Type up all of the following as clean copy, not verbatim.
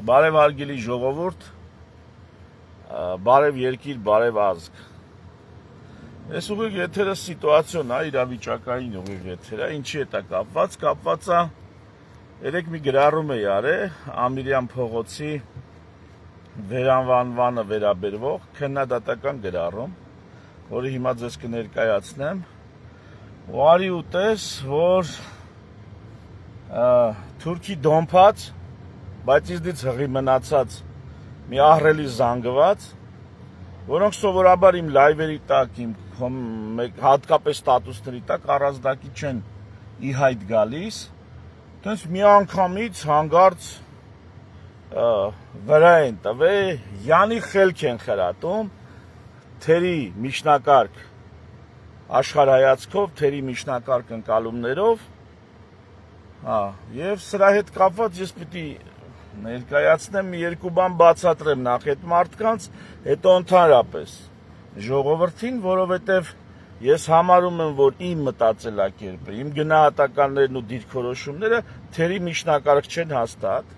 Բարև հարգելի ժողովուրդ, բարև երկիր, բարև ազգ։ Այս ուղիղ եթերը սիտուացիոն է, իրավիճակային ուղիղ եթերը, ինչի հետ է կապված է, երեք մի գրառում է արել Ամիրյան փողոցի վերանվանմանը վերաբերվող քննադատական գրառում, որը հիմա ձեզ կներկայացնեմ, ու արի ուտես, որ թուրքի դոմփած, բայց իզնից հղի մնացած մի ահռելի զանգված, որոնք սովորաբար իմ լայվերի տակ, իմ հատկապես ստատուսների տակ առանձնակի չեն ի հայտ գալիս, տենց մի անգամից հանգարց վրա են տվել, յանի խելք են խրատում, թերի միջնակարգ աշխարհայացքով, թերի միջնակարգ ընկալումներով, եւ սրա հետ կապված ես պիտի ներկայացնեմ մի երկու բան բացատրեմ նախ այդ մարդկանց, հետո ընդհանրապես ժողովրդին, որովհետեւ ես համարում եմ, որ իմ մտածելակերպը, իմ գնահատականներն ու դիրքորոշումները թերի միջնակարգ չեն հաստատ։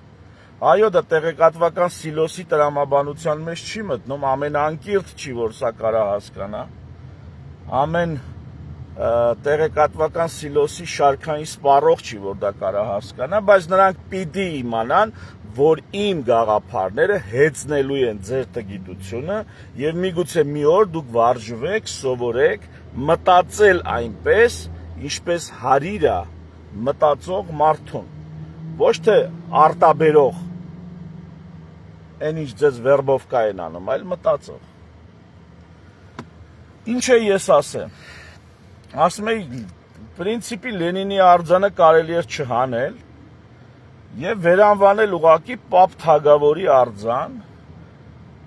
Այո, դա տեղեկատվական սիլոսի տրամաբանության մեջ չի մտնում, ամենաանկիրթ չի, որ սա կարա հասկանա։ Ամեն տեղեկատվական սիլոսի շարքային սպառող չի, որ դա կարա հասկանա, բայց նրանք պիտի իմանան, որ իմ գաղափարները հեծնելու են ձեր տգիտությունը եւ միգուցե մի օր դուք վարժվեք, սովորեք մտածել այնպես, ինչպես հարիրա մտածող մարդուն, ոչ թե արտաբերող, այն ինչ ձեզ վերբովկա են անում, այլ մտածող։ Ինչ է ես ասեմ։ Ասում էի, պրինցիպի Լենինի արձանը կարելի է չհանել եւ վերանվանել ուղակի Պապ Թագավորի արձան,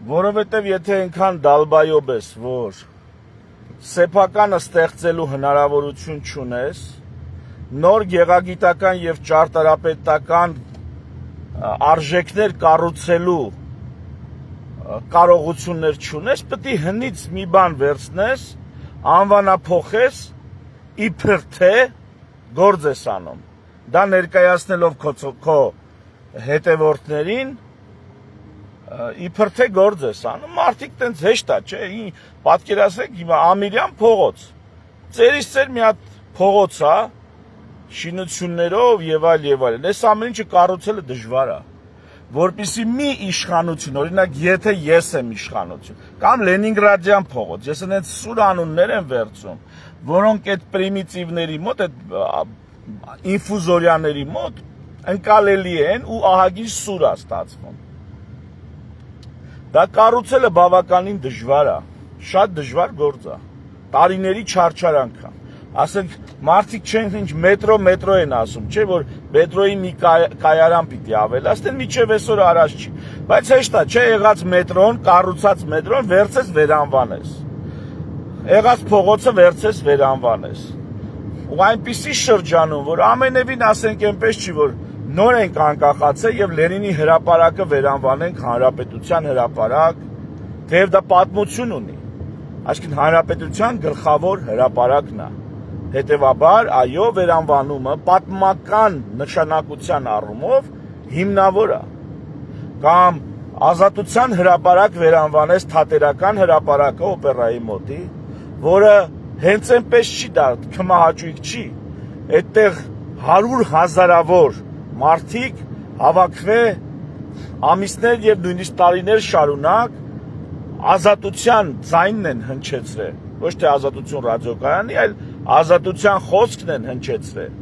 որովհետեւ եթե այնքան դալբայոբ ես, որ սեփականը ստեղծելու հնարավորություն չունես, նոր գեղագիտական եւ ճարտարապետական արժեքներ կառուցելու կարողություններ չունես, պետք է հնից մի բան վերցնես, անվանափոխես, իբր թե գործ ես անում։ Դա ներկայացնելով քո հետևորդներին, իբր թե գործ ես անում։ Մարդիկ տենց հեշտ է, չէ՞, պատկերացրեք հիմա Ամիրյան փողոց։ Ծերից ծեր մի հատ փողոց է, շինություններով եւ այլ։ Այս ամեն ինչը կառուցելը դժվար է, որպեսզի մի իշխանություն, օրինակ, եթե ես եմ իշխանություն, կամ Լենինգրադյան փողոց, ես այնց սուր անուններ եմ վերցում, որոնք այդ պրիմիտիվների մոտ, այդ ինֆուզորյաների մոտ ընկալելի են ու ահագին սուր է ստացվում։ Դա կառուցելը բավականին դժվար է, շատ դժվար գործ է, տարիների չարչարանք է։ Ասենք մարդիկ չեն ինչ մետրո են ասում, չէ՞ որ մետրոյի մի կայարան պիտի ավելացնեն, միջև այսօր արած չի, բայց հեշտ է, չէ՞ եղած մետրոն, կառուցած մետրոն վերցես վերանվանես, եղած փողոցը վերցես վերանվանես, ու այնպիսի շրջանում, որ ամենևին ասենք այնպես չի, որ նոր ենք անկախացել եւ Լենինի հրապարակը վերանվանենք հանրապետության հրապարակ, թեև դա պատմություն ունի, այսինքն հանրապետության գլխավոր հրապարակն է։ Հետևաբար, այո, վերանվանումը պատմական նշանակության առումով հիմնավոր է, կամ ազատության հրապարակ վերանվանես թատերական հրապարակը օպերայի մոտի, որը հենց այնպես չի, դա քմահաճույք չի, այդտեղ 100,000-ավոր մարդիկ հավաքվե ամիսներ եւ նույնիսկ տարիներ շարունակ ազատության ձայնն են հնչեցրել, ոչ թե ազատություն ռադիոկայանի, այլ ազատության խոսքն են հնչեցրել,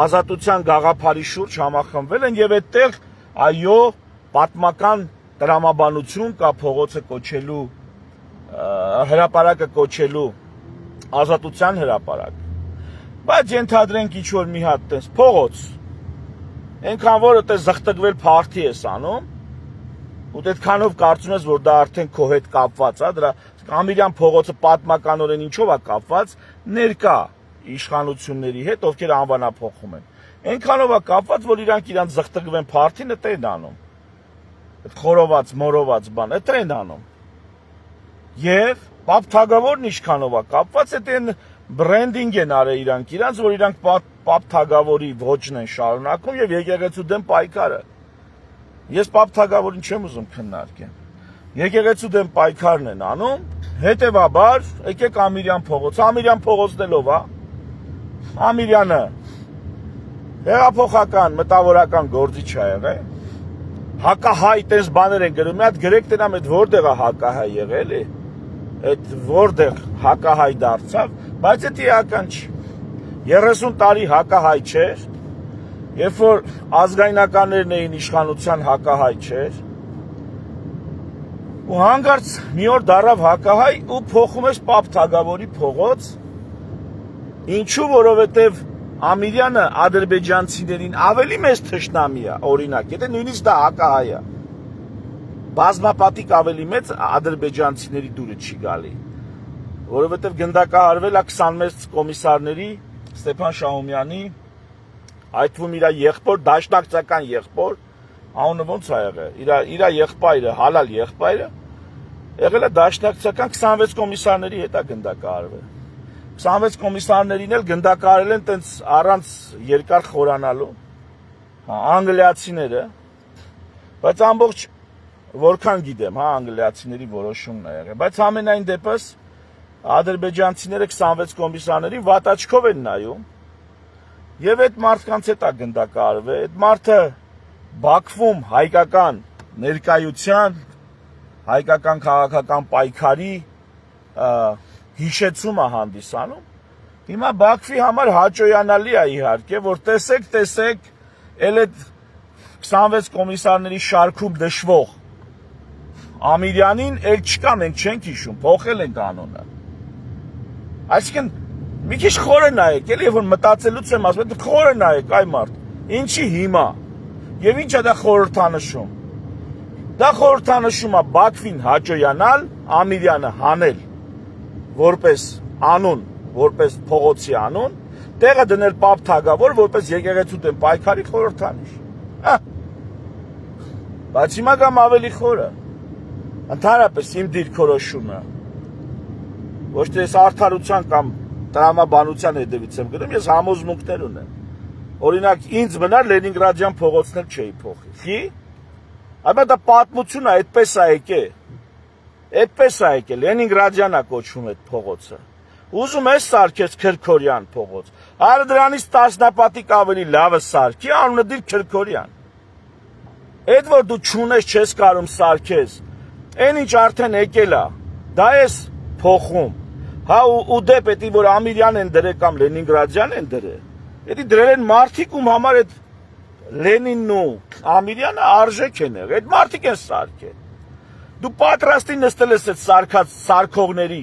ազատության գաղափարի շուրջ համախմբվել են եւ այդտեղ, այո, պատմական տրամաբանություն կա փողոցը կոչելու, հրապարակը կոչելու ազատության հրապարակ, բայց ենթադրենք ինչ-որ մի հատ տես փողոց, այնքան որ այդպես զղտկվել փարթի ես անում, ու այդքանով կարծում ես, որ դա արդեն քո հետ կապված է, դրա Ամիրյան փողոցը պատմականորեն ինչով է կապված, ներկա իշխանությունների հետ, ովքեր անվանափոխում են։ Այնքանով է կապված, որ իրանք զղտկվեն փարթին, դա են անում։ Այդ խորոված, մորոված բան, դա են անում։ Եվ Պապ Թագավորն ինչքանով է կապված, այդ են բրենդինգ են արել իրանք, որ իրանք Պապ Թագավորի ոճն են շարունակում եւ եկեղեցու դեմ պայքարը։ Ես Պապ Թագավորին չեմ ուզում քննարկեմ։ Եկեղեցու դեմ պայքարն են անում, հետեւաբար եկեք Ամիրյան փողոց։ Ամիրյան փողոցնելով, հա։ Ամիրյանը հեղափոխական մտավորական գործիչ ա եղել։ Հակահայ տես բաներ են գրում, մի հատ գրեք տենամ այդ որտեղ է հակահայ եղել է։ Այդ որտեղ հակահայ դարձավ, բայց դա իրական չի։ 30 տարի հակահայ չէր, երբ որ ազգայնականներն էին իշխանության հակահայ չէր, ու հանկարծ մի օր դարավ հակահայ ու փոխում ես Պապ Թագավորի փողոց, ինչու, որովհետև Ամիրյանը ադրբեջանցիներին ավելի մեծ թշնամի է, օրինակ, եթե նույնիսկ դա հակահայ է, բազմապատիկ ավելի մեծ ադրբեջանցիների դուրը չի գալի, որովհետև գնդակահարվել է 26 կոմիսարների Ստեփան Շահումյանի, այդ թվում իր եղբոր, դաշնակցական եղբոր, անունը ոնց է եղել, իր եղբայրը, հալալ եղբայրը, եղել է դաշնակցական 26 կոմիսարների հետ է գնդակահարվել։ 26 կոմիսարներին էլ գնդակահարել են տենց առանց երկար խորանալու, անգլիացիները, բայց ամբողջ որքան գիտեմ, հա, անգլիացիների որոշումն է եղել, բայց ամենայն դեպս ադրբեջանցիները 26 կոմիսարների վատաչքով են նայում եւ այդ մարդկանց հետ է գնդակահարվել, այդ մարդը Բաքվում հայկական ներկայության, հայկական քաղաքական պայքարի հիշեցումը հանդիսանում, հիմա Բաքվի համար հաճոյանալի է իհարկե, որ տեսեք, էլ այդ 26 կոմիսարների շարքում դժվող Ամիրյանին էլ չկա, մենք չենք հիշում, փոխել ենք անունը։ Այսինքն, մի քիչ խորը նայեք, էլի որ մտածելուց եմ ասում, խորը նայեք, այ մարդ, ինչի հիմա, եւ ինչ է դա խորհրդանշում։ Դա խորհրդանշում է Բաքվին հաճոյանալ, Ամիրյանը հանել որպես անուն, որպես փողոցի անուն, տեղը դնել Պապ Թագավոր, որպես եկեղեցու դեմ պայքարի խորհրդանիշ։ Բայց հիմա կամ ավելի խորը, ընդհանրապես իմ դիրքորոշումը, ոչ թե ես արդարության կամ տրամաբանության հետևից եմ գնում, ես համոզմունքներ ունեմ։ Օրինակ, ինձ մնար Լենինգրադյան փողոցն էլ չէի փոխի։ Խի՞։ Այո, դա պատմություն է, այդպես է եկել։ Այդպես է եկել, Լենինգրադյան է կոչվում այդ փողոցը։ Ուզում ես սարքես Քրքորյան փողոց։ Άρα դրանից տասնապատիկ ավելի լավը սարքի, անունը դիր Քրքորյան։ Այդ որ դու չունես, չես կարում սարքես, այն ինչ արդեն եկել է, դա ես փոխում։ Հա ու դե պետք է որ Ամիրյան են դրել կամ Լենինգրադյան են դրել։ Էդի դրել են մարդիկ ում համար այդ Լենինն ու Ամիրյանը արժեք են եղել, այդ մարդիկ են սարքել։ Դու պատրաստի նստել ես այդ սարքած սարքողների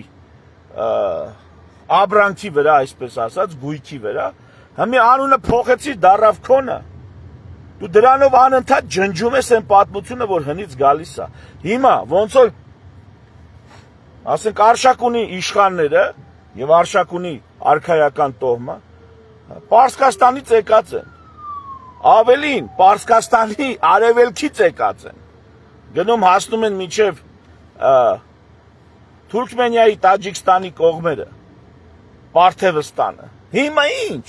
աբրանքի վրա, այսպես ասած, գույքի վրա, հիմա անունը փոխեցի դարավ քոնը։ Դու դրանով անընդհատ ջնջում ես այն պատմությունը, որ հնից գալիս է։ Հիմա ոնց որ ասենք Արշակունի իշխանները եւ Արշակունի արքայական տոհմը Պարսկաստանից եկած են։ Ավելին, Պարսկաստանի արևելքից եկած են։ Գնում հասնում են մինչև Թուրքմենիայի, Տաջիկստանի կողմերը, Պարթևստանը։ Հիմա ինչ։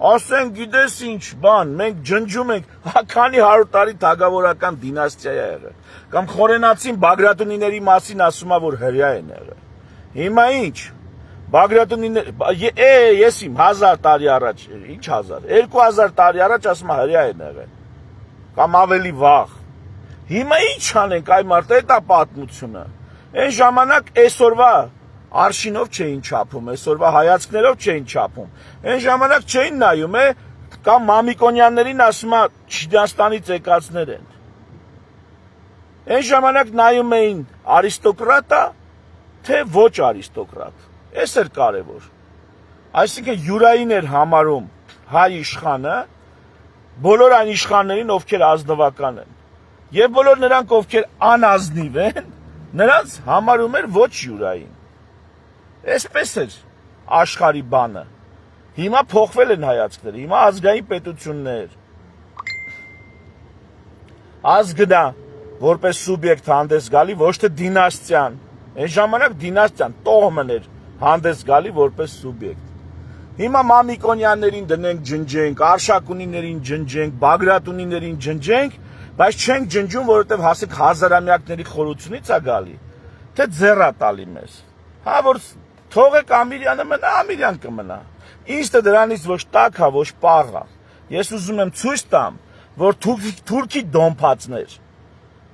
Ասեն գիտես ինչ բան, մենք ջնջում ենք, քանի 100 տարի թագավորական դինաստիա է եղել։ Կամ խորենացին Բագրատունիների մասին ասում է, որ հրյա են եղել։ Հիմա ինչ։ Բագրատունիները, ես իմ 1000 տարի առաջ, ինչ 1000, 2000 տարի առաջ ասում է հրյա են եղել։ Կամ ավելի վաղ։ Հիմա ինչ անենք, այ մարդ, դա պատմությունը։ Այն ժամանակ այսօրվա արշինով չէին չափում, այսօրվա հայացքներով չէին չափում։ Այն ժամանակ չէին նայում, կամ Մամիկոնյաններին ասում է Չինաստանից եկածներ են։ Այն ժամանակ նայում էին արիստոկրատա, թե ոչ արիստոկրատ։ Էս էր կարևոր։ Այսինքն յուրային էր համարում հայ իշխանը բոլոր այն իշխաններին, ովքեր ազնվական են։ Եվ բոլոր նրանք, ովքեր անազնիվ են, նրանց համարում էր ոչ յուրային։ Այսպես էր աշխարհի բանը։ Հիմա փոխվել են հայացքները, հիմա ազգային պետություններ։ Ազգը որպես սուբյեկտ հանդես գալի, ոչ թե դինաստիան։ Այն ժամանակ դինաստիան տոհմն էր հանդես գալի որպես սուբյեկտ։ Հիմա Մամիկոնյաններին դնենք ջնջենք, Արշակունիներին ջնջենք, Բագրատունիներին ջնջենք, բայց չենք ջնջում, որովհետև հասեք հազարամյակների խորությունից է գալի, թե ձեռա տալի մեզ։ Հա որ թողեք Ամիրյանը մնա, Ամիրյան կմնա։ Ինձ թե դրանից ոչ տակ է, ոչ պաղ է։ Ես ուզում եմ ցույց տամ, որ թուրքի դոմփածներ,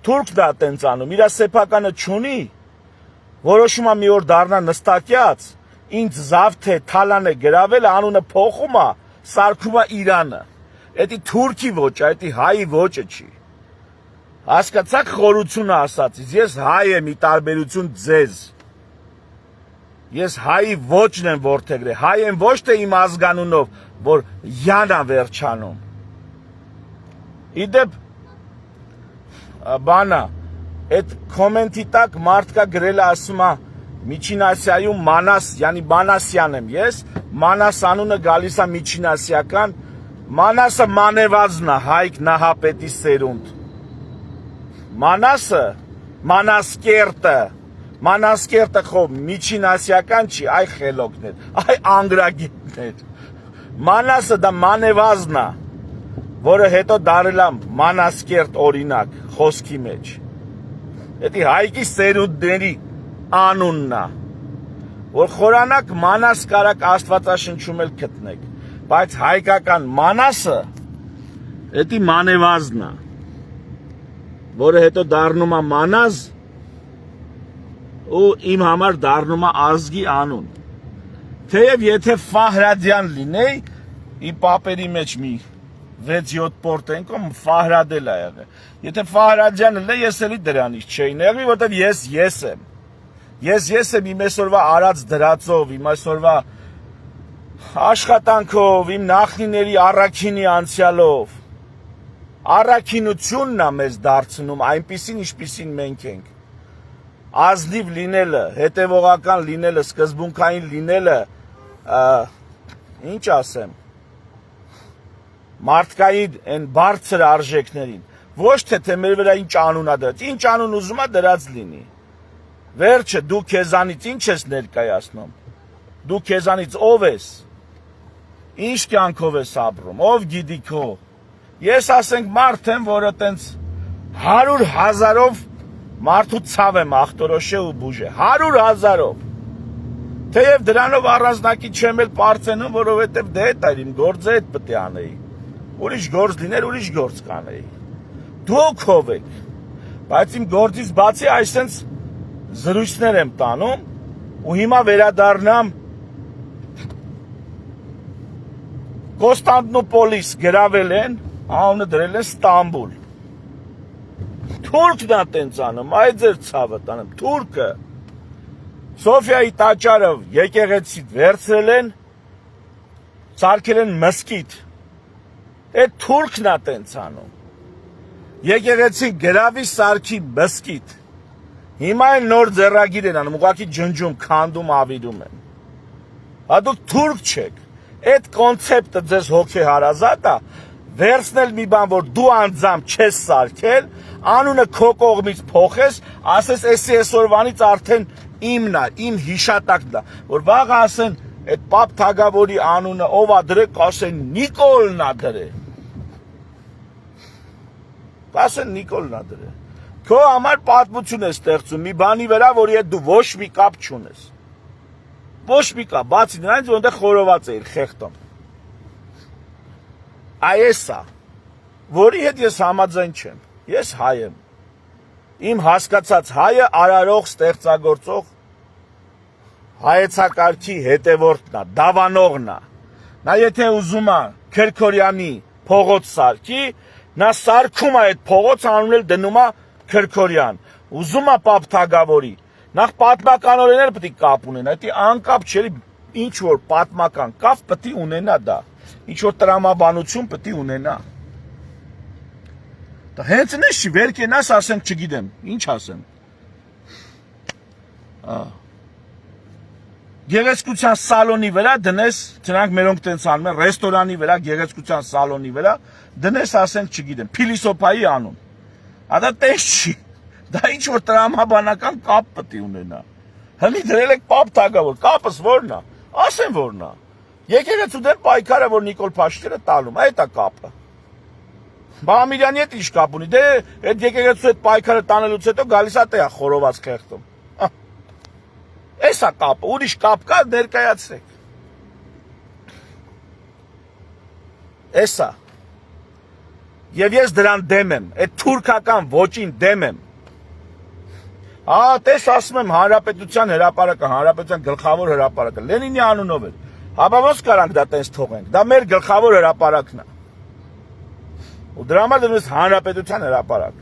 թուրքն է տենց անում, իր սեփականը չունի, որոշում է մի օր դառնա նստակյաց, ինձ զավթե թալան է գրավել, անունը փոխում է, սարքում է Իրանը։ Էդի թուրքի ոճ է, էդի հայի ոճը չի։ Հասկացաք խորությունը ասածից, ես հայ եմ ի տարբերություն ձեզ։ Ես հայի ոճն եմ որդեգրել, հայ եմ ոչ թե իմ ազգանունով, որ յանա վերջանում։ Իդեպ բանա, այդ կոմենտի տակ մարդ կա գրել է ասում է Միջին Ասիայում Մանաս, յանի Մանասյան եմ ես, Մանաս անունը գալիս է միջինասիական, Մանասը մանևազն է, Հայկ Նահապետի սերունդ։ Մանասը, Մանասկերտը խո միջինասիական չի, այ խելոքներ, այ անգրագետներ։ Մանասը դա մանևազն է, որը հետո դարել է Մանասկերտ օրինակ, խոսքի մեջ։ Էդի Հայկի սերունդների անունն է, որ խորանակ Մանաս կարակ Աստվածաշնչում էլ գտնեք, բայց հայկական Մանասը էդի մանևազն է, որը հետո դառնում է Մանազ ու իմ համար դառնում է ազգի անուն։ Թեև եթե Ֆահրադյան լինեի, ի պապերի մեջ մի 6-7 պորտենկոմ Ֆահրադել է եղել։ Եթե Ֆահրադյան լինեի, ես էլի դրանից չէի նեղվի, որտեվ ես եմ։ Ես եմ իմ այսօրվա արած դրածով, իմ այսօրվա աշխատանքով, իմ նախնիների առաքինի անցյալով։ Առաքինությունն է մեզ դարձնում այնպիսին, ինչպիսին մենք ենք։ Ազնիվ լինելը, հետևողական լինելը, սկզբունքային լինելը, ինչ ասեմ, մարդկային այն բարձր արժեքներին, ոչ թե մեր վրա ինչ անուն է դրած, ինչ անուն ուզում է դրած լինի։ Վերջը դու քեզանից ինչ ես ներկայացնում, դու քեզանից ով ես, ինչ կյանքով ես ապրում, ով գիտի քո։ Ես ասենք մարդ եմ, որը տենց 100,000-ով մարդու ցավ եմ ախտորոշե ու բուժե, 100,000-ով։ Թեև դրանով առանձնակի չեմ էլ պարծենում, որովհետև դե դա իմ գործը այդ պետք է անեի։ Ուրիշ գործ լիներ, ուրիշ գործ կանեի։ Դուք ով եք, բայց իմ գործից բացի այսենց զրույցներ եմ տանում ու հիմա վերադառնամ Կոստանդնուպոլիս գրավել են, անունը դրել են Ստամբուլ։ Թուրքն է տենց անում, այ ձեր ցավը տանեմ, թուրքը։ Սոֆիայի տաճարը եկեղեցիից վերցրել են, սարքել են մզկիթ։ Այդ թուրքն է տենց անում։ Եկեղեցի գրավի սարքի մզկիթ։ Հիմա են նոր ձեռագիր են անում, ուղղակի ջնջում, քանդում, ավիրում են։ Հա դուք թուրք չեք։ Այդ կոնցեպտը ձեզ հոգեհարազատ է, վերցնել մի բան, որ դու անձամբ չես սարքել, անունը քո կողմից փոխես, ասես էսի այսօրվանից արդեն իմն է, իմ հիշատակն է, որ վաղը ասեն այդ Պապ Թագավորի անունը ով է դրել, կասեն Նիկոլն է դրել։ Կասեն Նիկոլն է դրել։ Քո համար պատմություն է ստեղծում մի բանի վրա, որի հետ դու ոչ մի կապ չունես։ Ոչ մի կապ, բացի նրանից, որ այնտեղ խորոված էիր խեղտում։ Այս է, որի հետ ես համաձայն չեմ։ Ես հայ եմ։ Իմ հասկացած հայը արարող, ստեղծագործող հայեցակարգի հետևորդն է, դավանողն է։ Նա եթե ուզում է Քրքորյանի փողոց սարքի, նա սարքում է այդ փողոց, անուն էլ դնում է Քրքորյան, ուզում է Պապ Թագավորի, նախ պատմականորեն էլ պետք է կապ ունենա, դա անկապ չէ, ինչ որ պատմական կապ պետք է ունենա դա, ինչ որ տրամաբանություն պետք է ունենա։ Դա հենց նշ չի, վեր կենաս ասենք չգիտեմ, ինչ ասեմ։ Գեղեցկության սալոնի վրա դնես, դրանք մերոնք տենց անում են, ռեստորանի վրա, գեղեցկության սալոնի վրա, դնես ասենք չգիտեմ, փիլիսոփայի անուն։ Դա տես չի, դա ինչ որ տրամաբանական կապ պետք է ունենա։ Հնի դրել եք Պապ Թագավոր, կապս որն է, ասեն որն է։ Եկեղեցու դեմ պայքարը, որ Նիկոլ Փաշինյանը տալում, այդ է կապը։ Բամիրյանի հետ ինչ կապ ունի։ Դե այդ եկեղեցու հետ պայքարը տանելուց հետո գալիս է տեղ խորոված խեղդում։ Էսա կապը, ուրիշ կապ կա, ներկայացրեք։ Էսա։ Եվ ես դրան դեմ եմ, այդ թուրքական ոճին դեմ եմ։ Տես ասում եմ Հանրապետության հրապարակը, Հանրապետության գլխավոր հրապարակը, Լենինի անունով էր։ Հապա ոնց կարանք դա տես թողենք։ Դա մեր գլխավոր հրապարակն է։ Ու դրա համար դրում ես Հանրապետության հրապարակ։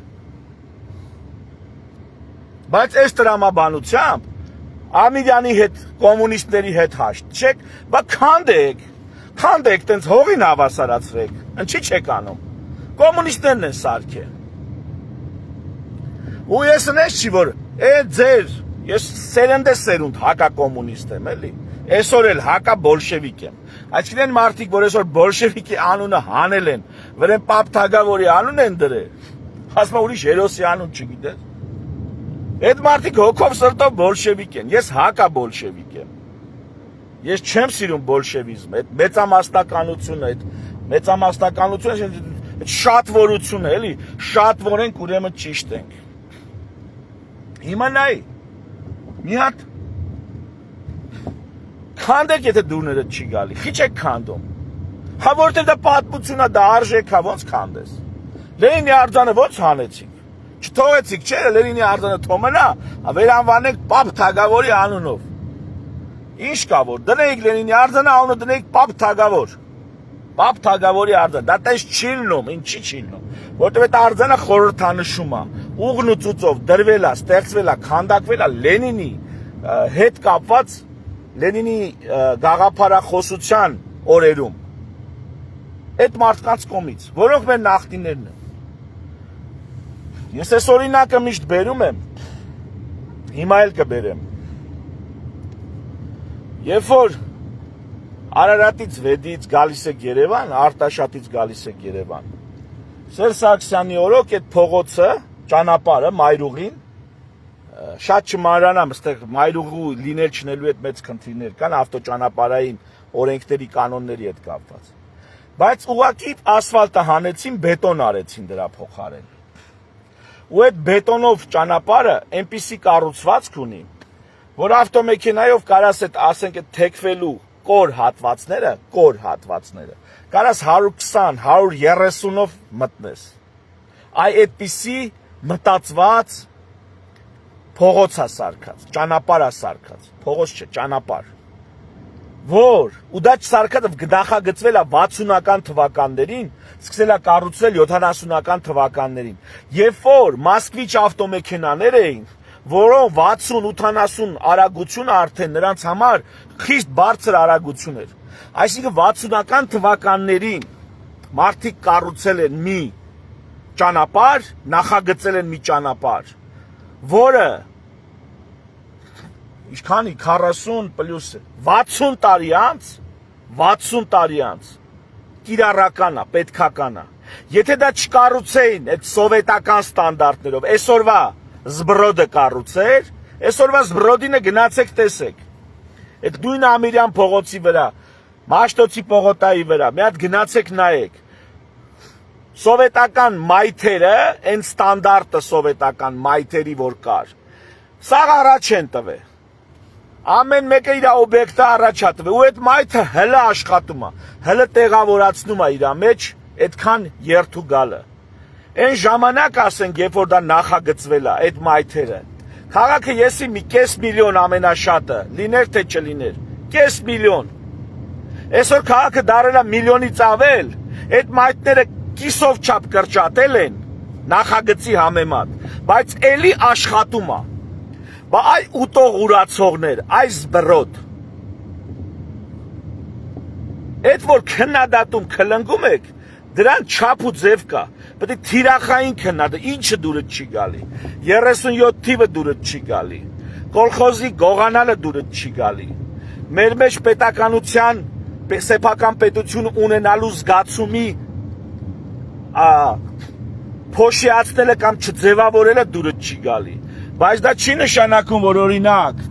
Բայց այս տրամաբանությամբ Ամիրյանի հետ, կոմունիստների հետ հաշտ չեք, բա քանդեք, տենց հողին հավասարացրեք, ինչի չեք անում։ Կոմունիստներն են սարքել։ Ու ես նես չի, որ ես սերունդ հակա կոմունիստ եմ, էլի։ Այսօր էլ հակա բոլշևիկ եմ։ Այսինքն մարդիկ, որ այսօր բոլշևիկի անունը հանել են, վրան Պապ Թագավորի անուն են դրել, ասում եմ ուրիշ հերոսի անուն չգիտես։ Այդ մարդիկ հոգով սրտով բոլշևիկ են, ես հակա բոլշևիկ եմ։ Ես չեմ սիրում բոլշևիզմը, այդ մեծամասնականությունը, շատվորությունը, էլի, շատվորենք ուրեմն ճիշտ ենք։ Հիմա նայ, մի հատ քանդեք, եթե դուրները չի գալի, խիչ եք քանդում։ Հա որտեղ դա պատմություն է, դա արժեք է, ոնց քանդես։ Լենինի արձանը ոնց հանեցիք։ Չթողեցիք, չէ, Լենինի արձանը թոմնա, վերանվանեք Պապ Թագավորի անունով։ Ինչ կա որ, դնեիք Լենինի արձանը, անունը դնեիք Պապ Թագավոր։ Պապ Թագավորի արձան, դա տես չի լինում, ինչի չի լինում, որտեղ այդ արձանը խորհրդանշում է, ուղն ու ծուծով դրվել է, ստեղծվել է, քանդակվել է Լենինի հետ կապված Լենինի գաղափարախոսության օրերում։ Այդ մարդկանց կողմից, որոնք մեր նախնիներն են։ Ես այս օրինակը միշտ բերում եմ, հիմա էլ կբերեմ։ Երբ որ Արարատից վեդից գալիս եք Երևան, Արտաշատից գալիս եք Երևան։ Սերժ Սարգսյանի օրոք այդ փողոցը, ճանապարհը, Մայրուղին, շատ չմանրանամ, այստեղ Մայրուղու լինել չնելու հետ մեծ խնդիրներ կան ավտոճանապարհային օրենքների կանոնների հետ կապված։ Բայց ուղղակի ասֆալտը հանեցին, բետոն արեցին դրա փոխարեն։ Ու այդ բետոնով ճանապարհը այնպիսի կառուցվածք ունի, որ ավտոմեքենայով կարաս այդ ասենք այդ թեքվելու կոր հատվածները, կարաս 120, 130-ով մտնես։ Այդպիսի մտածված փողոց է սարքած, ճանապարհ է սարքած, փողոց չէ, ճանապարհ։ Որ ու դա սարքած նախագծվել է 60-ական թվականներին, սկսել է կառուցվել 70-ական թվականներին։ Երբ որ Մոսկվիչ ավտոմեքենաներ էին, որոնք 60-80 արագությունը արդեն նրանց համար խիստ բարձր արագություն էր։ Այսինքն 60-ական թվականներին մարդիկ կառուցել են մի ճանապարհ, նախագծել են մի ճանապարհ, որը ինչքանի 40 պլյուս 60 տարի անց կիրառական է, պետքական է։ Եթե դա չկառուցեին այդ սովետական ստանդարտներով, այսօրվա զբրոդը կառուցեր, այսօրվա զբրոդինը գնացեք տեսեք։ Այդ նույն Ամիրյան փողոցի վրա, Մաշտոցի պողոտայի վրա, մի հատ գնացեք նայեք։ Սովետական մայթերը, այն ստանդարտը սովետական մայթերի որ կար, սա առաջ են տվել։ Ամեն մեկը իր օբյեկտը առաջ է տվել, ու այդ մայթը հələ աշխատում է, հələ տեղավորացնում է իր մեջ այդքան երթու գալը։ Այն ժամանակ ասենք, երբ որ դա նախագծվել է, այդ մայթերը, քաղաքը եսի մի կես միլիոն ամենաշատը, լիներ թե չլիներ, կես միլիոն։ Այսօր քաղաքը դարել է միլիոնից ավել, այդ մայթները կիսով չափ կրճատել են նախագծի համեմատ, բայց էլի աշխատում է։ Բա այ ուտող ուրացողներ, այս զբրոդ։ Այդ որ քննադատում քլնգում եք, դրան չափ ու ձև կա, պետք է թիրախային քննադատը, ինչը դուրը չի գալի, 37 թիվը դուրը չի գալի, կոլխոզի գողանալը դուրը չի գալի, մեր մեջ պետականության, սեփական պետություն ունենալու զգացումի փոշիացնելը կամ չձևավորելը դուրը չի գալի, բայց դա չի նշանակում, որ օրինակ,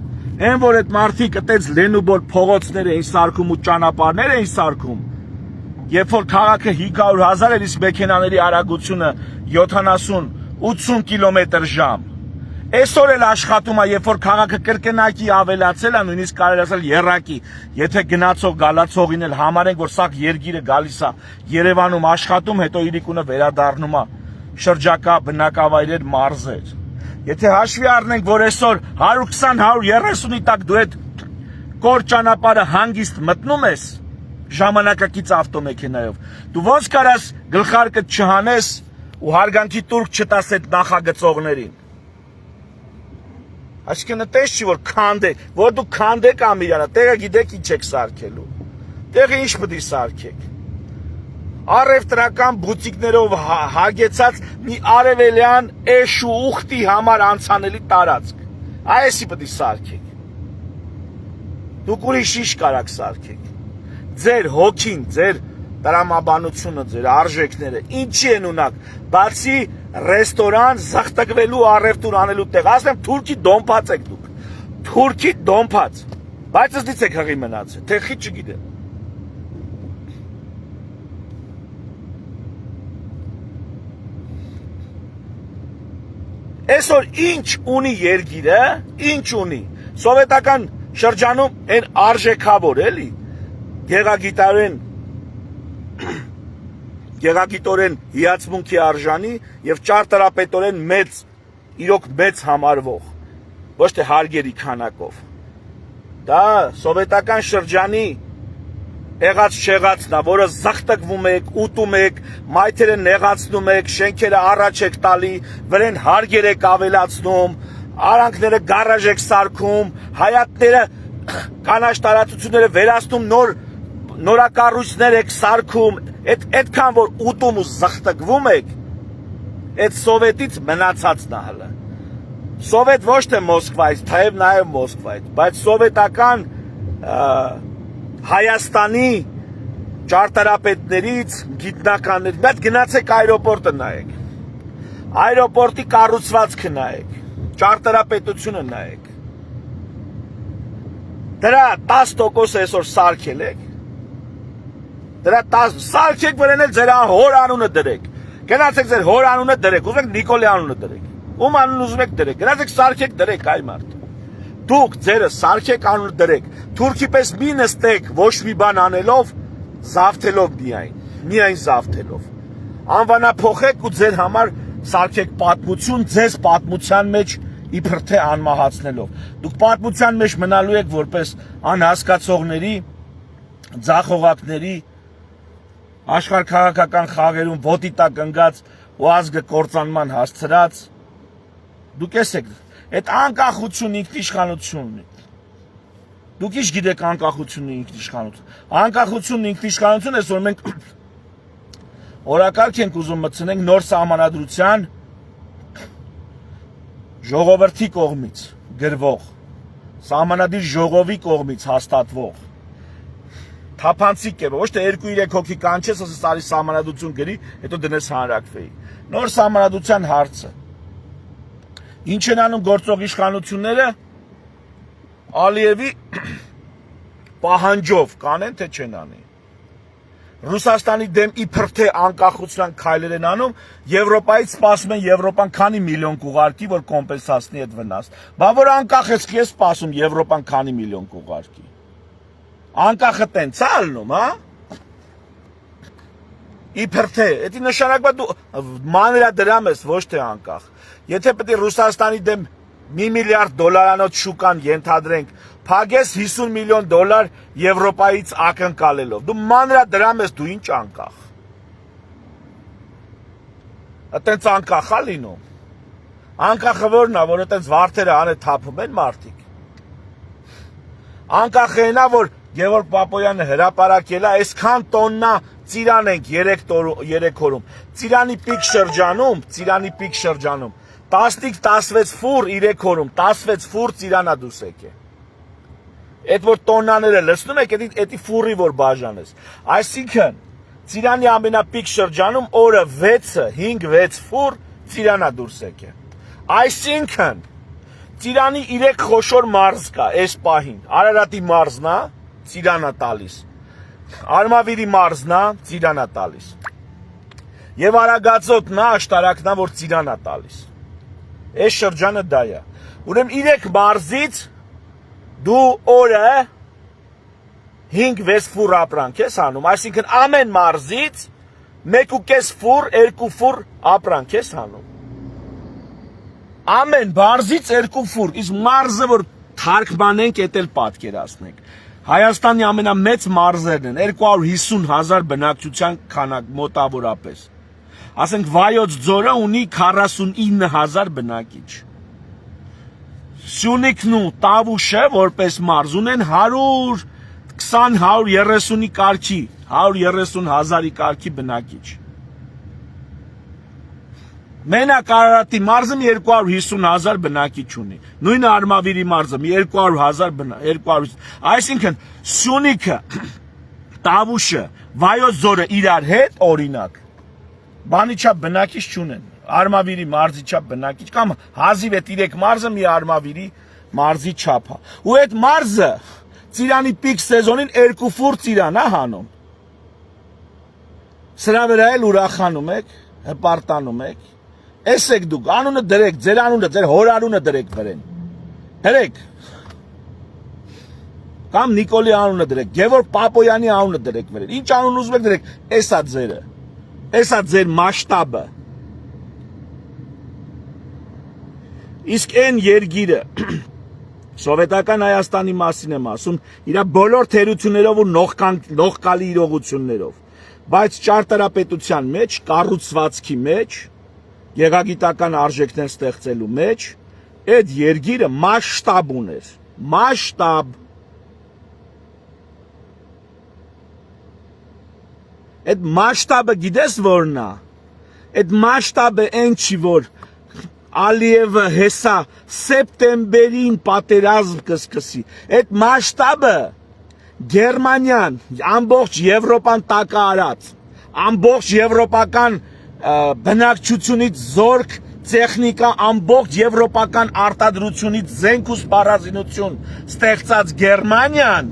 Են որ այդ մարդիկ այդպես լենուբոլ փողոցներ էին սարքում ու ճանապարհներ էին սարքում, երբ որ քաղաքը 500,000 էր, իսկ մեքենաների արագությունը 70-80 կմ/ժ։ Այսօր էլ աշխատում է, երբ որ քաղաքը կրկնակի ավելացել է, նույնիսկ կարելի ասել եռակի, եթե գնացող գալացողին էլ համարենք, որ սա երգիրը գալիս է Երևանում աշխատում, հետո իրիկունը վերադառնում է շրջակա բնակավայրեր, մարզեր։ Եթե հաշվի առնենք, որ այսօր 120-130-ի տակ դու այդ կոր ճանապարհը հանգիստ մտնում ես ժամանակակից ավտոմեքենայով, դու ոնց կարաս գլխարկդ չհանես ու հարգանքի տուրք չտաս այդ նախագծողներին։ Այսինքն այդպես չի, որ քանդեք, որ դու քանդեք ամիրանը, տեղը գիտեք ինչ եք սարքելու, տեղը ինչ պետք է սարքեք։ Առևտրական բուտիկներով հագեցած մի արևելյան էշ ու ուխտի համար անցանելի տարածք, այսի պետք է սարքեք։ Դուք ուրիշ ինչ կարաք սարքեք։ Ձեր հոգին, ձեր տրամաբանությունը, ձեր արժեքները ինչի են ունակ, բացի ռեստորան, զղթկվելու, առևտուր անելու տեղ, ասեմ թուրքի դոմփած եք դուք, թուրքի դոմփած, բայց ըստից եք հղի մնացել, թեխի չգիտեմ։ Այսօր ինչ ունի երգիրը, ինչ ունի, սովետական շրջանում են արժեքավոր էլի, գեղագիտորեն հիացմունքի արժանի և ճարտարապետորեն մեծ, իրոք մեծ համարվող, ոչ թե հարգերի քանակով։ Դա սովետական շրջանի եղած չեղածն է, որը զղթկվում եք, ուտում եք, մայթերը նեղացնում եք, շենքերը առաջ եք տալի, վրեն հարգեր եք ավելացնում, արանքները գարաժ եք սարքում, հայատները կանաչ տարածությունները վերացնում, նորակառույցներ եք սարքում, այդքան որ ուտում ու զղթկվում եք, այդ սովետից մնացածն է հələ։ Սովետ ոչ թե Մոսկվայից, թեև նաև Մոսկվայից, բայց սովետական Հայաստանի ճարտարապետներից, գիտնականներից, բայց գնացեք այրոպորտը նայեք, այրոպորտի կառուցվածքը նայեք, ճարտարապետությունը նայեք, դրա 10% այսօր սարքել եք, դրա 10 սարքեք վրան էլ ձեր հոր անունը դրեք, գնացեք ձեր հոր անունը դրեք, ուզում եք Նիկոլի անունը դրեք, ում անունը ուզում եք դրեք, գնացեք սարքեք դրեք այ մարդ։ Դուք ձերը սարքեք անունը դրեք, թուրքի պես մի նստեք ոչ մի բան անելով, զավթելով միայն զավթելով, անվանափոխեք ու ձեր համար սարքեք պատմություն, ձեզ պատմության մեջ իբր թե անմահացնելով, դուք պատմության մեջ մնալու եք որպես անհասկացողների, ձախողակների, աշխարհքաղաքական խաղերում ոտի տակ ընկած ու ազգը կործանման հասցրած, դուք եք այդ անկախություն ինքնիշխանությունն է։ Դուք ինչ գիտեք անկախությունն ինքնիշխանություն։ Անկախությունն ինքնիշխանություն է, որ մենք օրակարգ ենք ուզում մտցնենք նոր սահմանադրության ժողովրդի կողմից գրվող, սահմանադիր ժողովի կողմից հաստատվող։ Թափանցիկ է, ոչ թե 2-3 հոգի կանչես, ասես արի սահմանադրություն գրի, հետո դնես հանրակրվեի։ Նոր սահմանադրության հարցը։ Ինչ են անում գործող իշխանությունները, Ալիևի պահանջով կանեն, թե չեն անի։ Ռուսաստանի դեմ իբր թե անկախության քայլեր են անում, Եվրոպայից սպասում են Եվրոպան քանի միլիոն կուղարկի, որ կոմպենսացնի այդ վնաս։ Բա որ անկախ ես, ես սպասում Եվրոպան քանի միլիոն կուղարկի։ Անկախը տենց է ալնում, հա։ Իբր թե, դա նշանակում է դու մանրադրամ ես, ոչ թե անկախ։ Եթե պետք է Ռուսաստանի դեմ $1 միլիարդ շուկան ենթադրենք, փագես $50 միլիոն Եվրոպայից ակնկալելով։ Դու մանրադրամ ես, դու ինչ անկախ։ Այդտենց անկախ է լինում։ Անկախը որն է, որ այդտենց վարդերը անե թափում են մարդիկ։ Անկախը այնա, որ Գևորգ Պապոյանը հրապարակել է, այսքան տոննա ծիրան ենք 3 օրում։ Ծիրանի պիկ շրջանում 15-16 ֆուր 3 օրում, 16 ֆուր ծիրանա դուս եկե։ Այդ որ տոննաները լցնում եք, էդի ֆուրի որ բաժանես։ Այսինքն ծիրանի ամենապիկ շրջանում օրը 5-6 ֆուր ծիրանա դուրս եկե։ Այսինքն Ծիրանի 3 խոշոր մարզ կա այս պահին։ Արարատի մարզն է, Ծիրանա տալիս։ Արմավիրի մարզն է, Ծիրանա տալիս։ Եվ Արագածոտնն է, աշտարակն է, որ Ծիրանա տալիս։ Այս շրջանը դա է։ Ուրեմն 3 մարզից դու օրը 5-6 ֆուր ապրանք ես անում, այսինքն ամեն մարզից 1.5 ֆուր, 2 ֆուր ապրանք ես անում։ Ամեն մարզից 2 ֆուր, իսկ մարզը որ թարգմանենք, էդ էլ պատկերացնենք։ Հայաստանի ամենամեծ մարզերն են, 250,000 բնակչության քանակ մոտավորապես։ Ասենք Վայոց ձորը ունի 49,000 բնակիչ։ Սյունիքն ու Տավուշը որպես մարզ ունեն 120-130-ի կարգի, 130,000-ի կարգի բնակիչ։ Մենակ Արարատի մարզը 250,000 բնակիչ ունի։ Նույնը Արմավիրի մարզը 200,000 այսինքն Սյունիքը, Տավուշը, Վայոց ձորը իրար հետ օրինակ բանի չափ բնակիչ չունեն։ Արմավիրի մարզի չափ բնակիչ կամ հազիվ է 3 մարզը մի Արմավիրի մարզի չափ է։ Ու այդ մարզը Ծիրանի պիկ սեզոնին 2 ֆուր ծիրան է հանում։ Սրա վրա էլ ուրախանում եք, հպարտանում եք։ Էսեք դուք անունը դրեք, ձեր անունը, ձեր հոր անունը դրեք վրեն։ Դրեք։ Կամ Նիկոլի անունը դրեք, Գևորգ Պապոյանի անունը դրեք վրեն։ Ինչ անուն ուզում եք դրեք, էսա ձերը։ Էսա ձեր մասշտաբը։ Իսկ այն երգիրը Սովետական Հայաստանի մասին եմ ասում, իր բոլոր թերություններով ու նողկալի իրողություններով, բայց ճարտարապետության մեջ, կառուցվածքի մեջ, գեղագիտական արժեքներ ստեղծելու մեջ, այդ երգիրը մասշտաբ ուներ, մասշտաբ։ Այդ մասշտաբը գիտես որն է։ Այդ մասշտաբը այն չի, որ Ալիևը հեսա սեպտեմբերին պատերազմ կսկսի։ Այդ մասշտաբը Գերմանիան ամբողջ Եվրոպան տակը արած, ամբողջ եվրոպական բնակչությունից զորք, տեխնիկա, ամբողջ եվրոպական արտադրությունից զենք ու սպառազինություն ստեղծած Գերմանիան,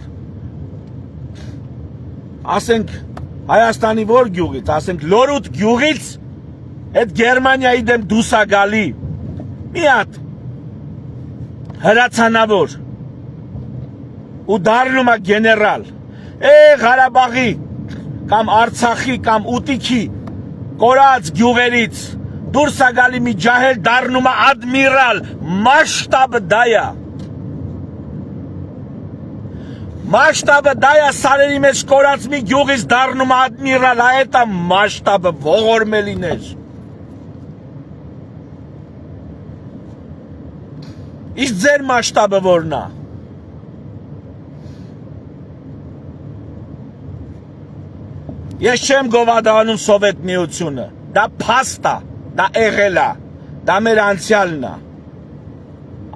ասենք Հայաստանի որ գյուղից, ասենք Լորուտ գյուղից այդ Գերմանիայի դեմ դուսա գալի մի հատ հրացանավոր ու դառնում է գեներալ, Ղարաբաղի կամ Արցախի կամ Ուտիքի կորած գյուղերից դուրս է գալի մի ջահել դառնում է ադմիրալ, մասշտաբը դա է։ Մասշտաբը դա է, սարերի մեջ կորած մի գյուղից դառնում է ադմիրալ, այդ է մասշտաբը, ողորմելիներ։ Իսկ ձեր մասշտաբը որն է։ Ես չեմ գովադանում Սովետ միությունը, դա փաստ է, դա եղել է, դա մեր անցյալն է։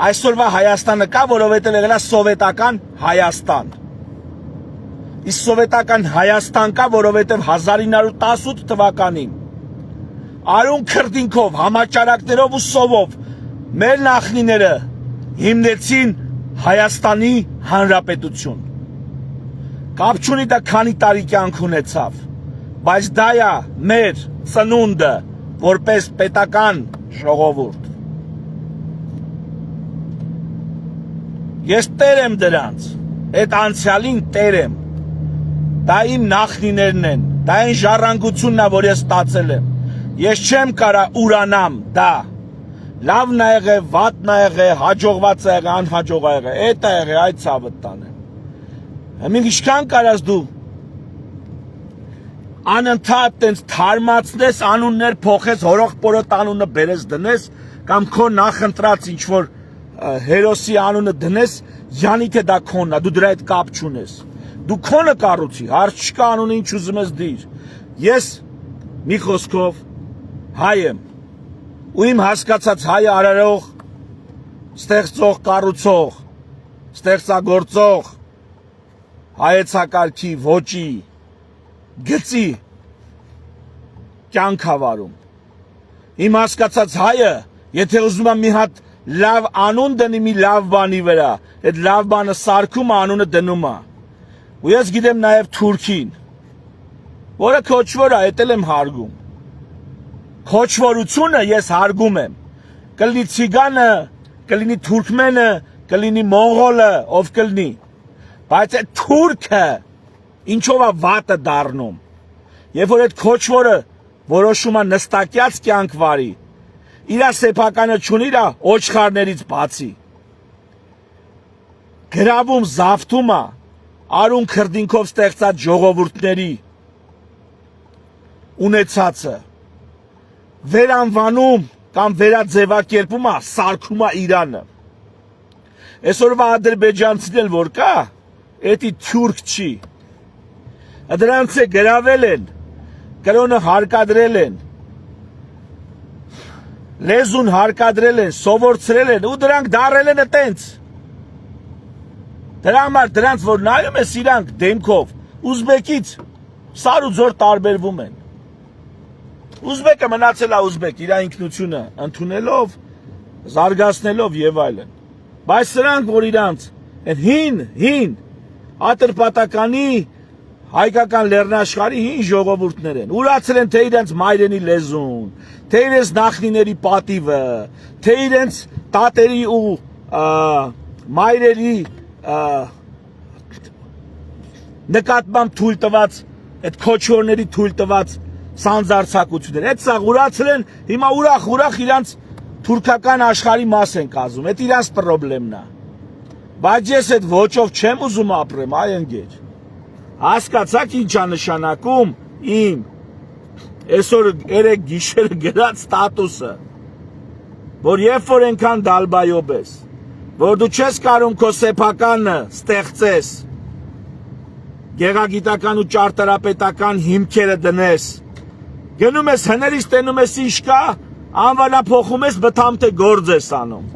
Այսօրվա Հայաստանը կա, որովհետև եղել է սովետական Հայաստան։ Իսկ սովետական Հայաստան կա, որովհետև 1918 թվականին արուն քրտինքով, համաճարակներով ու սովով մեր նախնիները հիմնեցին Հայաստանի Հանրապետություն։ Կապ չունի դա քանի տարի կյանք ունեցավ, բայց դա է մեր ծնունդը որպես պետական ժողովուրդ։ Ես տեր եմ դրանց, այդ անցյալին տեր եմ, դա իմ նախնիներն են, դա այն ժառանգությունն է, որ ես ստացել եմ, ես չեմ կարա ուրանամ դա, լավն է եղե, վատն է եղե, հաջողված է եղե, անհաջող է եղե, էդ է եղե, այդ ցավը տանեմ։ Մենք ինչքան կարաս դու անընդհատ տենց թարմացնես, անուններ փոխես, հորող պորոտ անունը բերես դնես, կամ քո նախընտրած ինչ-որ հերոսի անունը դնես, յանի թե դա քոնն է, դու դրա հետ կապ չունես։ Դու քոնը կառուցի, հարց չկա անունը ինչ ուզում ես դիր։ Ես մի խոսքով հայ եմ, ու իմ հասկացած հայը արարող, ստեղծող, կառուցող, ստեղծագործող, հայեցակարգի, ոճի, գծի կյանք հավարում։ Իմ հասկացած հայը, եթե ուզում է մի հատ լավ անուն դնի մի լավ բանի վրա, այդ լավ բանը սարքում անունը դնում է։ Ու ես գիտեմ նաև Թուրքին, որը քոչվոր է, էտել եմ հարգում։ Քոչվորությունը ես հարգում եմ։ Կլինի ցիգանը, կլինի թուրքմենը, կլինի մոնղոլը, ով կլինի։ Բայց այդ թուրքը ինչով է վատը դառնում։ Երբ որ այդ քոչվորը որոշում է նստակյաց կյանք վարի, իր սեփականը չունի իր ոչխարներից բացի։ Գրավում զավթում է արուն քրդինքով ստեղծած ժողովուրդների ունեցածը վերանվանում կամ վերաձևակերպում է, սարքում է Իրանը։ Այսօրվա ադրբեջանցին էլ որ կա, էդի թուրք չի։ Դրանց է գրավել են, կրոնը հարկադրել են, լեզուն հարկադրել են, սովորցրել են ու դրանք դարել են այտենց։ Դրա համար դրանց որ նայում ես իրանք դեմքով, ուզբեկից սար ու ձոր տարբերվում են։ Ուզբեկը մնացել է ուզբեկ, իր ինքնությունը ընդունելով, զարգացնելով եւ այլն։ Բայց սրանք որ իրանց հին ատրպատականի հայկական լեռնաշխարհի հին ժողովուրդներ են, ուրացել են թե իրենց մայրենի լեզուն, թե իրենց նախնիների պատիվը, թե իրենց տատերի ու մայրերի նկատմամբ թույլ տված, այդ քոչորների թույլ տված սանձարձակություններ, այդ սա ուրացել են, հիմա ուրախ իրանց թուրքական աշխարհի մաս են կազմում, այդ իրանց պրոբլեմն է։ Բայց ես այդ ոճով չեմ ուզում ապրեմ, այ ընկեր։ Հասկացաք ինչ է նշանակում իմ այսօր երեք գիշերը գրած ստատուսը, որ երբ որ այնքան դալբայոբ ես, որ դու չես կարող քո սեփականը ստեղծես, գեղագիտական ու ճարտարապետական հիմքերը դնես, գնում ես հներից տենում ես ինչ կա, անվանափոխում ես բթամ թե գործ ես անում։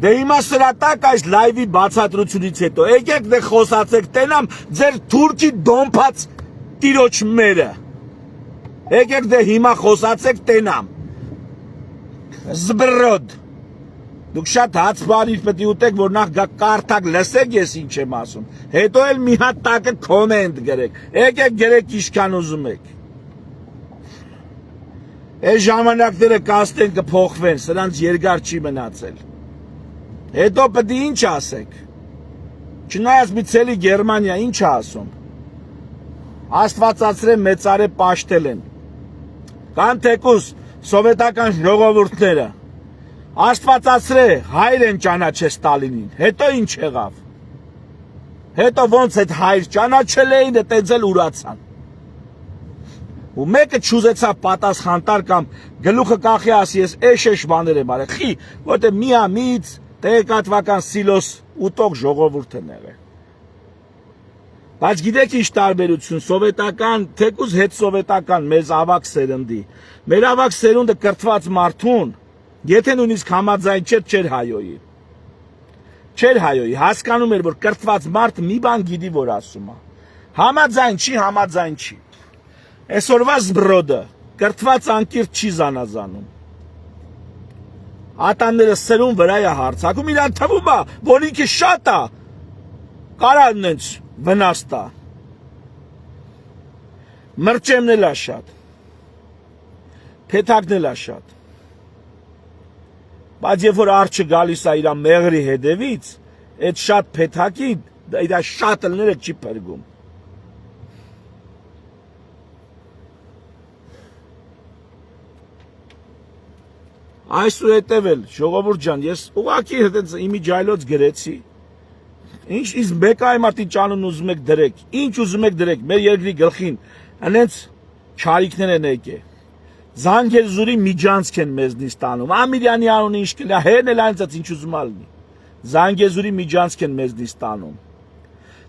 Դե հիմա սրա տակ այս լայվի բացատրությունից հետո եկեք դե խոսացեք տենամ ձեր թուրքի դոմփած տիրոջ մերը։ Եկեք դե հիմա խոսացեք տենամ։ Զբրոդ։ Դուք շատ հաց բարիր պետք է ուտեք, որ նախ կարդակ լսեք ես ինչ եմ ասում։ Հետո էլ մի հատ տակը կոմենտ գրեք։ Եկեք գրեք ինչքան ուզում եք։ Այս ժամանակները կաստեն կփոխվեն, սրանց երկար չի մնացել։ Հետո պետք է ինչ ասեք։ Չնայած մի ցելի Գերմանիա ինչ է ասում։ Աստվածացրեն մեծարե պաշտել են։ Կան թեկուս սովետական ժողովուրդները։ Աստվածացրե հայր են ճանաչել Ստալինին։ Հետո ինչ եղավ։ Հետո ոնց այդ հայր ճանաչել էին, այդպես էլ ուրացան։ Ու մեկը չուզեցավ պատասխան տալ կամ գլուխը կախի ասի ես էշ բաներ եմ արել։ Խի, որտեղ միամիտ տեղեկատվական սիլոս ուտող ժողովուրդ են եղել։ Բայց գիտեք ինչ տարբերություն սովետական, թեկուզ հետ սովետական մեզ ավակ սերնդի։ Մեր ավակ սերունդը կրթված մարդուն, եթե նույնիսկ համաձայն չէր հայոյի։ Չէր հայոյի, հասկանում էր որ կրթված մարդը մի բան գիտի որ ասում է։ Համաձայն չի։ Այսօրվա զբրոդը կրթված անկիրթ չի զանազանում։ Ատանները սերուն վրա է հարցակում, իրան թվում է, որ ինքը շատ է, կարան նենց վնաս տա։ Մրճեմն էլ է շատ, փեթակն էլ է շատ։ Բայց երբ որ արջը գալիս է իր մեղրի հետևից, այդ շատ փեթակի, իր շատ լները չի պրգում։ Այսուհետև էլ, ժողովուրդ ջան, ես ուղղակի հետենց իմիջայլոց գրեցի, ինչ իսկ մեկ այմատի ճանուն ուզում եք դրեք, ինչ ուզում եք դրեք, մեր երկրի գլխին, անենց չարիքներ են եկե, Զանգեզուրի միջանցք են մեզնից տանում, Ամիրյանի անունը ինչ կլա, հերն էլ այնցած ինչ ուզում ալնի, Զանգեզուրի միջանցք են մեզնից տանում,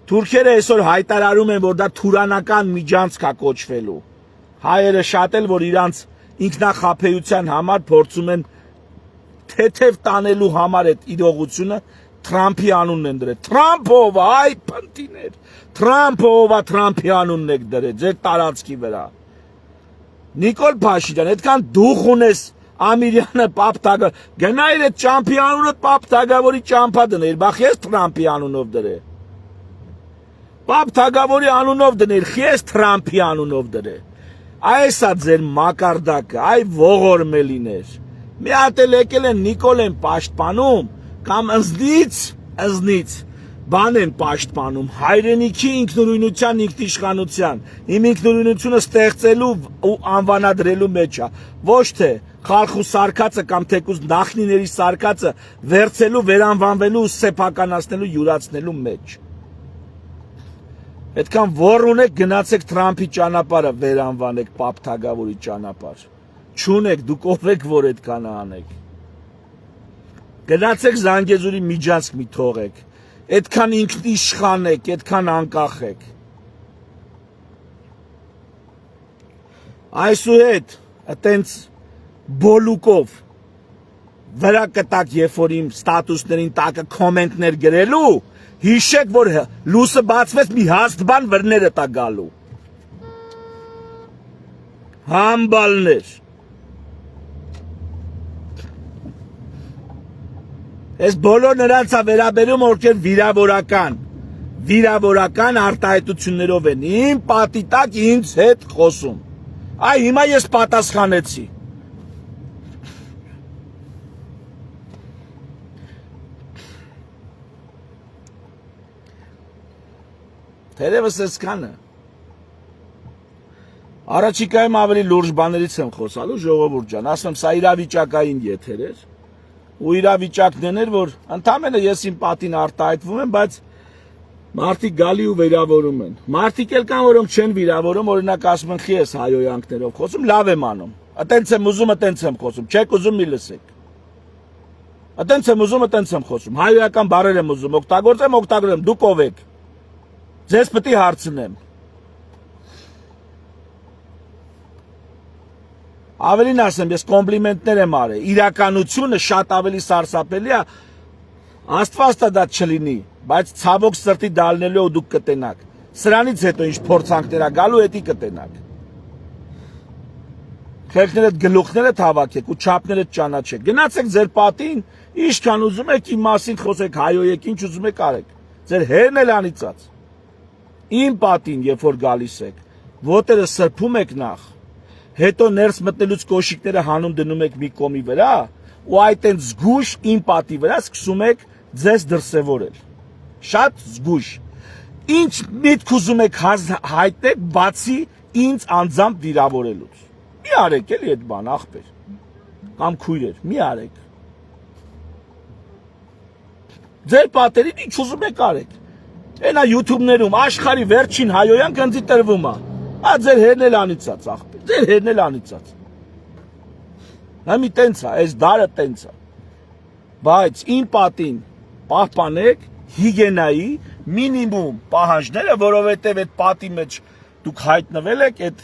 թուրքերը այսօր հայտարարում են, որ դա թուրանական միջանցք է կոչվելու, հայերը շատ էլ, որ իրանց ինքնախապեյության համար փորձում են թեթև տանելու համար այդ իրողությունը Թրամփի անունն են դրել։ Թրամփով, այ փնտիներ։ Թրամփով, Թրամփի անունն եք դրել ձեր տարածքի վրա։ Նիկոլ Փաշինյան, այդքան դուխ ունես Ամիրյանը պապ թագա գնայր այդ ճամփի անունը պապ թագավորի ճամփա դներ, բախ ես Թրամփի անունով դրե։ Պապ թագավորի անունով դներ, ես Թրամփի անունով դրե։ Այսա ձեր մակարդակը, այ ողորմելիներ։ Մի հատ էլ եկել են Նիկոլ են պաշտպանում, կամ ըզնից բան են պաշտպանում, հայրենիքի ինքնուրույնության, ինքնիշխանության, իմ ինքնուրույնությունը ստեղծելու ու անվանադրելու մեջ է, ոչ թե խալխու սարկածը կամ թեկուզ նախնիների սարկածը վերցելու, վերանվանվելու ու սեփականացնելու, յուրացնելու մեջ։ Այդքան որ ունեք գնացեք Թրամփի ճանապարհը վերանվանեք պապ թագավորի ճանապարհ։ Չունեք, դուք ով եք, որ այդքան անեք։ Գնացեք Զանգեզուրի միջանցք մի թողեք։ Այդքան ինքնիշխան եք, այդքան անկախ եք։ Այսուհետ, այտենց բոլուկով վրա կտակ, երբ որ իմ ստատուսներին տակը կոմենտներ գրելու, հիշեք, որ լույսը բացվեց մի հաստ բան վրները տա գալու։ Համբալներ։ Այս բոլոր նրանց է վերաբերում, ովքեր վիրավորական արտահայտություններով են իմ պատի տակ ինձ հետ խոսում։ Այ հիմա ես պատասխանեցի։ Թերևս այսքանը։ Առաջիկայում ավելի լուրջ բաներից եմ խոսալու, ժողովուրդ ջան, ասեմ, սա իրավիճակային եթեր էր։ Ու իրավիճակն էր, որ ընդամենը ես իմ պատին արտահայտվում եմ, բայց մարդիկ գալի ու վերավորում են։ Մարդիկ էլ կան, որոնք չեն վիրավորում, օրինակ ասում են, խի ես հայոյանքներով խոսում, լավ եմ անում։ Այտենց եմ ուզում, այտենց եմ խոսում, չեք ուզում մի լսեք։ Այտենց եմ ուզում, այտենց եմ խոսում, հայոյական բառեր եմ ուզում, օգտագործեմ, դուք ով եք։ Ձեզ պետք է հարցնեմ։ Ավելին ասեմ, ես կոմպլիմենտներ եմ արել, իրականությունը շատ ավելի սարսափելի է, Աստվածը դա չլինի, բայց ցավոք սրտի դալնելու ու դուք կտենաք, սրանից հետո ինչ փորձանքներ ա գալու, էդի կտենաք, խելքներդ գլուխներդ հավաքեք ու չափներդ ճանաչեք, գնացեք ձեր պատին, ինչքան ուզում եք իմ մասին խոսեք, հայոյեք, ինչ ուզում եք արեք, ձեր հերն էլ անիծած, իմ պատին, երբ որ գալիս եք, ոտերը սրբում եք նախ, հետո ներս մտնելուց կոշիկները հանում դնում եք մի կոմի վրա ու այդ են զգուշ իմ պատի վրա սկսում եք ձեզ դրսևորել։ Շատ զգուշ։ Ինչ միտք ուզում եք հայտնեք բացի ինձ անձամբ վիրավորելուց։ Մի արեք էլի այդ բան ախպեր կամ քույրեր, մի արեք։ Ձեր պատերին ինչ ուզում եք արեք։ Այնա YouTube-ներում աշխարհի վերջին հայոյան գնձի տրվում է։ Ա ձեր հերն էլ անիծած ախպեր, ձեր հերն էլ անիծած։ Նամի տենց է, այս դարը տենց է։ Բայց իմ պատին պահպանեք հիգիենայի մինիմում պահանջները, որովհետև այդ պատի մեջ դուք հայտնվել եք, այդ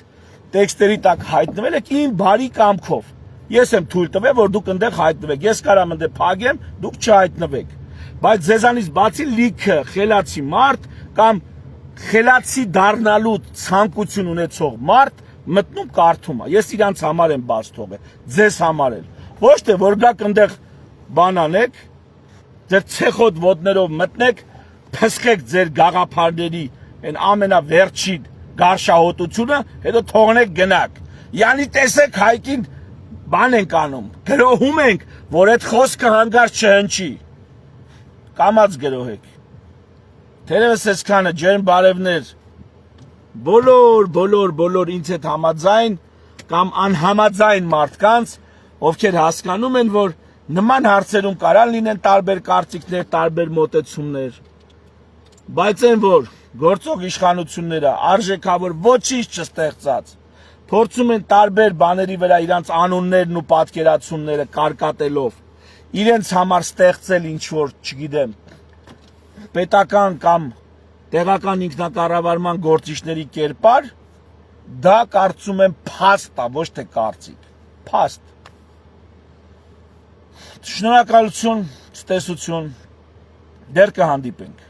տեքստերի տակ հայտնվել եք իմ բարի կամքով։ Ես եմ թույլ տվել, որ դուք այնտեղ հայտնվեք։ Ես կարամ այնտեղ փագեմ, դուք չհայտնվեք։ Բայց ձեզանից բացի լիքը խելացի մարդ կամ խելացի դառնալու ցանկություն ունեցող մարդ մտնում կարդում է։ Ես իրանց համար եմ բաց թողել, ձեզ համար էլ։ Ոչ թե որ գաք այնտեղ բան անեք, ձեր ցեխոտ ոտներով մտնեք, փսխեք ձեր գաղափարների այն ամենավերջին գարշահոտությունը, հետո թողնեք գնաք։ Յանի տեսեք հայկին բան ենք անում, գրոհում ենք, որ այդ խոսքը հանգարց չհնչի։ Կամած գրոհեք։ Թերևս այսքանը ջերմ բարևներ, բոլոր ինձ հետ համաձայն կամ անհամաձայն մարդկանց, ովքեր հասկանում են, որ նման հարցերում կարան լինեն տարբեր կարծիքներ, տարբեր մոտեցումներ, բայց այն որ գործող իշխանությունները արժեքավոր ոչինչ չստեղծած, փորձում են տարբեր բաների վրա իրանց անուններն ու պատկերացումները կարկատելով, իրենց համար ստեղծել ինչ-որ, չգիտեմ, պետական կամ տեղական ինքնակառավարման գործիչների կերպար, դա կարծում եմ փաստ է, ոչ թե կարծիք, փաստ։ Շնորհակալություն, ցտեսություն, դեռ կհանդիպենք։